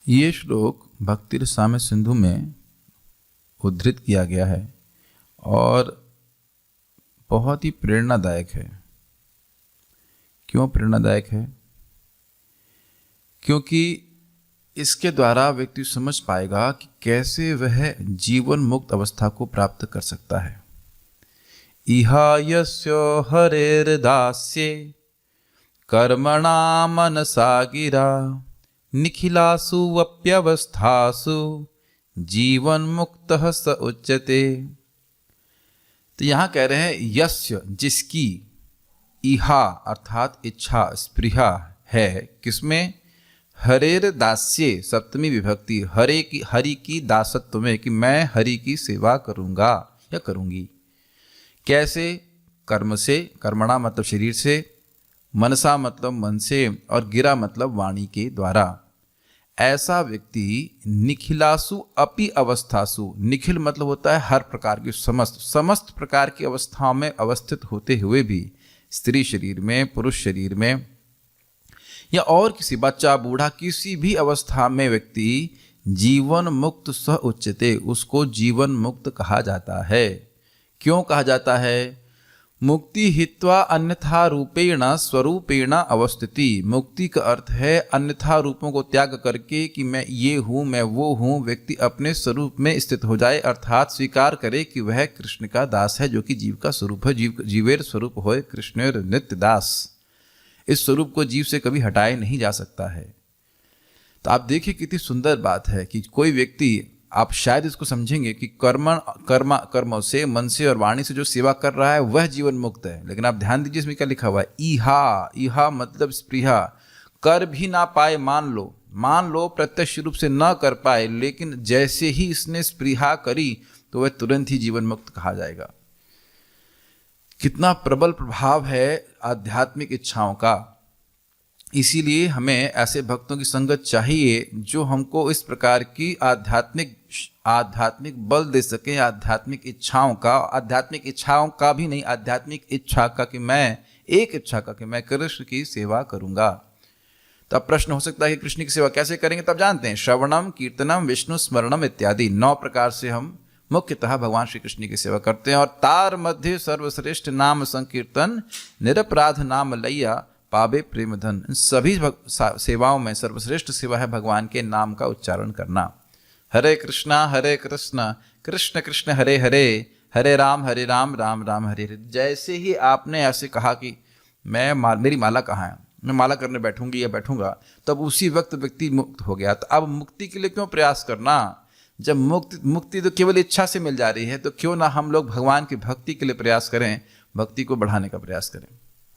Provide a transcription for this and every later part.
ये श्लोक भक्ति रसामृत सिंधु में उद्धृत किया गया है और बहुत ही प्रेरणादायक है। क्यों प्रेरणादायक है? क्योंकि इसके द्वारा व्यक्ति समझ पाएगा कि कैसे वह जीवन मुक्त अवस्था को प्राप्त कर सकता है। इहा यस्य हरेर्दास्ये कर्मणा मनसा गिरा निखिलासु अप्यवस्थासु जीवन मुक्तः स उच्यते। तो यहाँ कह रहे हैं यस्य, जिसकी, इहा अर्थात इच्छा, स्पृहा है, किसमें? हरेर दास्ये, सप्तमी विभक्ति, हरि की दासत्व में, कि मैं हरि की सेवा करूँगा या करूँगी। कैसे? कर्म से, कर्मणा मतलब शरीर से, मनसा मतलब मन से, और गिरा मतलब वाणी के द्वारा। ऐसा व्यक्ति निखिलासु अपि अवस्थासु, निखिल मतलब होता है हर प्रकार की, समस्त प्रकार की अवस्थाओं में अवस्थित होते हुए भी, स्त्री शरीर में, पुरुष शरीर में, या और किसी, बच्चा बूढ़ा, किसी भी अवस्था में व्यक्ति जीवन मुक्त स उच्यते, उसको जीवन मुक्त कहा जाता है। क्यों कहा जाता है? मुक्ति हित्वा अन्यथा रूपेण स्वरूपेण अवस्थिति। मुक्ति का अर्थ है अन्यथा रूपों को त्याग करके कि मैं ये हूँ, मैं वो हूँ, व्यक्ति अपने स्वरूप में स्थित हो जाए, अर्थात स्वीकार करे कि वह कृष्ण का दास है, जो कि जीव का स्वरूप है। जीवेर स्वरूप होए कृष्णेर नित्य दास। इस स्वरूप को जीव से कभी हटाया नहीं जा सकता है। तो आप देखिए कितनी सुंदर बात है कि कोई व्यक्ति, आप शायद इसको समझेंगे कि कर्मों से, मन से और वाणी से जो सेवा कर रहा है वह जीवन मुक्त है, लेकिन आप ध्यान दीजिए इसमें क्या लिखा हुआ है? इहा मतलब स्पृहा, कर भी ना पाए, मान लो प्रत्यक्ष रूप से न कर पाए, लेकिन जैसे ही इसने स्पृहा करी तो वह तुरंत ही जीवन मुक्त कहा जाएगा। कितना प्रबल प्रभाव है आध्यात्मिक इच्छाओं का। इसीलिए हमें ऐसे भक्तों की संगत चाहिए जो हमको इस प्रकार की आध्यात्मिक बल दे सके, आध्यात्मिक इच्छाओं का भी नहीं, आध्यात्मिक इच्छा का, कि मैं एक इच्छा का कि मैं कृष्ण की सेवा करूंगा। तब प्रश्न हो सकता है कि कृष्ण की सेवा कैसे करेंगे? तब जानते हैं, श्रवणम, कीर्तनम, विष्णु स्मरणम इत्यादि 9 प्रकार से हम मुख्यतः भगवान श्री कृष्ण की सेवा करते हैं। और तार मध्य सर्वश्रेष्ठ नाम संकीर्तन, निरपराध नाम लैया पावे प्रेम धन। सभी सेवाओं में सर्वश्रेष्ठ सेवा है भगवान के नाम का उच्चारण करना। हरे कृष्णा कृष्ण कृष्ण हरे हरे, हरे राम राम राम हरे हरे। जैसे ही आपने ऐसे कहा कि मेरी माला कहाँ है, मैं माला करने बैठूंगी या बैठूंगा, तब उसी वक्त व्यक्ति मुक्त हो गया। तो अब मुक्ति के लिए क्यों प्रयास करना? जब मुक्ति तो केवल इच्छा से मिल जा रही है, तो क्यों ना हम लोग भगवान की भक्ति के लिए प्रयास करें, भक्ति को बढ़ाने का प्रयास करें।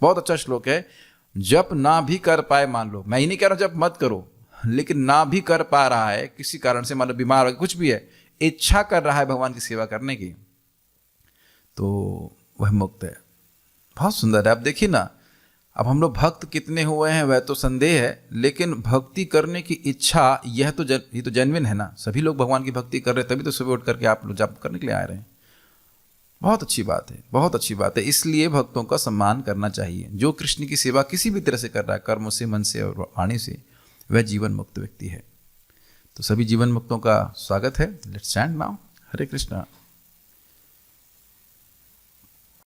बहुत अच्छा श्लोक है। जब ना भी कर पाए, मान लो, मैं ही नहीं कह रहा जब मत करो, लेकिन ना भी कर पा रहा है किसी कारण से, मान लो बीमार हो, कुछ भी है, इच्छा कर रहा है भगवान की सेवा करने की, तो वह मुक्त है। बहुत सुंदर है। अब देखिए ना, अब हम लोग भक्त कितने हुए हैं वह तो संदेह है, लेकिन भक्ति करने की इच्छा ये तो जेन्युइन है ना। सभी लोग भगवान की भक्ति कर रहे हैं, तभी तो सुबह उठ करके आप लोग जप करने के लिए आ रहे हैं। बहुत अच्छी बात है, बहुत अच्छी बात है। इसलिए भक्तों का सम्मान करना चाहिए। जो कृष्ण की सेवा किसी भी तरह से कर रहा है, कर्मों से, मन से और वाणी से, वह जीवन मुक्त व्यक्ति है। तो सभी जीवन मुक्तों का स्वागत है। Let's chant now Hare Krishna.